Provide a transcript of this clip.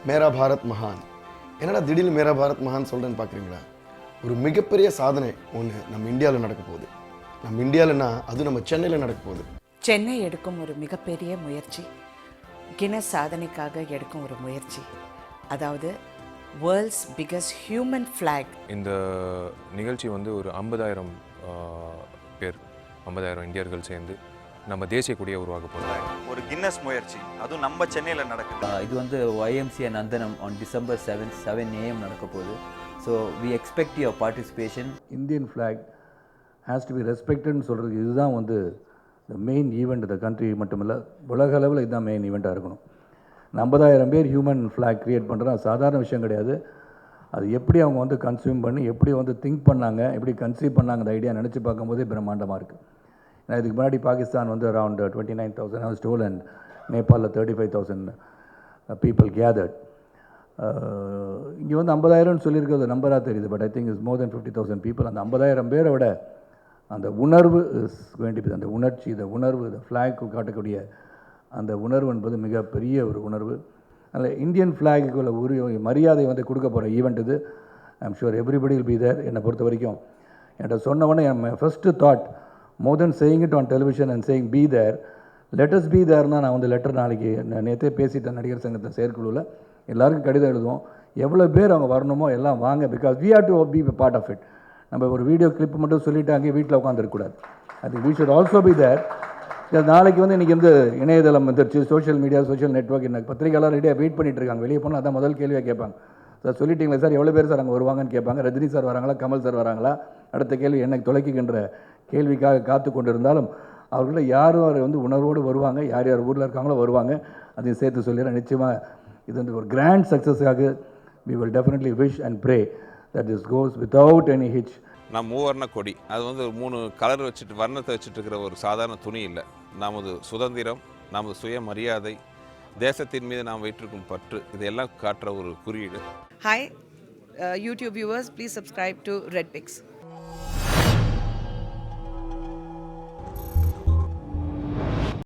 மேரா பாரத் மகான். என்னடா திடீர்னு மேரா பாரத் மகான் சொல்கிறேன்னு பார்க்குறீங்களா? ஒரு மிகப்பெரிய சாதனை ஒன்று நம்ம இந்தியாவில் நடக்க போகுது. நம்ம இந்தியாவில்னா அது நம்ம சென்னையில் நடக்க போகுது. சென்னை எடுக்கும் ஒரு மிகப்பெரிய முயற்சி, கின்னஸ் சாதனைக்காக எடுக்கும் ஒரு முயற்சி, அதாவது வேர்ல்ட்ஸ் பிகஸ்ட் ஹியூமன் ஃப்ளாக். இந்த நிகழ்ச்சி வந்து ஒரு 50,000 பேர், 50,000 இந்தியர்கள் சேர்ந்து நம்ம தேசிய கொடியை உருவாக்க போகிறாங்க. ஒரு கின்னஸ் முயற்சி, அதுவும் நம்ம சென்னையில் நடக்குது. இது வந்து YMCA Nandanam on December 7th 7 AM நடக்க போகுது. So we expect your participation. Indian flag has to be respected சொல்கிறதுக்கு இதுதான் வந்து the main event the country மட்டுமில்ல, உலக அளவில் இதுதான் மெயின் ஈவெண்ட்டாக இருக்கணும். 50,000 பேர் ஹியூமன் ஃப்ளாக் க்ரியேட் பண்ணுறது சாதாரண விஷயம் கிடையாது. அது எப்படி அவங்க வந்து கன்சியூம் பண்ணி எப்படி வந்து திங்க் பண்ணாங்க, எப்படி கன்சீவ் பண்ணாங்க, அந்த ஐடியா நினச்சி பார்க்கும்போதே பிரம்மாண்டமாக இருக்குது. ஏன்னா இதுக்கு முன்னாடி பாகிஸ்தான் வந்து around 29,000 was stolen and நேபாளில் 35,000 people gathered. இங்கே வந்து 50,000 சொல்லியிருக்கிறது நம்பராக தெரியுது, but I think is more then 50,000 people. அந்த 50,000 பேரை விட அந்த உணர்வு இஸ் கோயிங் டு பி, அந்த உணர்ச்சி, இந்த உணர்வு, இந்த ஃப்ளாக் காட்டக்கூடிய அந்த உணர்வு என்பது மிகப்பெரிய ஒரு உணர்வு. அதில் இந்தியன் ஃப்ளாகுக்குள்ள ஒரு மரியாதை வந்து கொடுக்க போகிற ஈவெண்ட் இது. I'm sure everybody will be there. என்னை பொறுத்த வரைக்கும் என்கிட்ட சொன்ன உடனே என் first thought, more than saying it on television and saying be there, let's be தேர்னால் நான் வந்து லெட்டர் நாளைக்கு நேற்றே பேசிட்டேன் நடிகர் சங்கத்தின் செயற்குழுவில். எல்லாருக்கும் கடிதம் எழுதுவோம், எவ்வளோ பேர் அவங்க வரணுமோ எல்லாம் வாங்க, because we have to be part of it. நம்ம ஒரு வீடியோ கிளிப் மட்டும் சொல்லிவிட்டு அங்கேயே வீட்டில் உட்காந்துருக்கக்கூடாது. அது we should also be there. நாளைக்கு வந்து இன்றைக்கி வந்து இணையதளம் வந்துருச்சு, சோஷியல் மீடியா, சோஷியல் நெட்ஒர்க், எனக்கு பத்திரிகைலாம் ரெடியாக வெயிட் பண்ணிட்டு இருக்காங்க. வெளியே போனால் அதான் முதல் கேள்வியாக கேட்பாங்க, சார் சொல்லிட்டீங்களா சார், எவ்வளோ பேர் சார் அங்கே வருவாங்கன்னு கேட்பாங்க. ரஜினி சார் வராங்களா, கமல் சார் வராங்களா, அடுத்த கேள்வி எனக்கு தொலைக்குகின்ற கேள்விக்காக காத்து கொண்டு இருந்தாலும் அவர்கள யாரும் அவர் வந்து உணர்வோடு வருவாங்க, யார் யார் ஊரில் இருக்காங்களோ வருவாங்க. அதையும் சேர்த்து சொல்லிடுறேன். நிச்சயமாக இது வந்து ஒரு கிராண்ட் சக்ஸஸாக we will definitely wish and pray that this goes without any hitch. நான் மூவர்ண கொடி, அது வந்து 3 கலர் வச்சுட்டு வர்ணத்தை வச்சுட்டு இருக்கிற ஒரு சாதாரண துணி இல்லை. நமது சுதந்திரம், நமது சுயமரியாதை, தேசத்தின் மீது நாம் வைத்திருக்கும் பற்று, இதெல்லாம் காட்டுற ஒரு குறியீடு. Hi, YouTube viewers, please subscribe to Red Pix.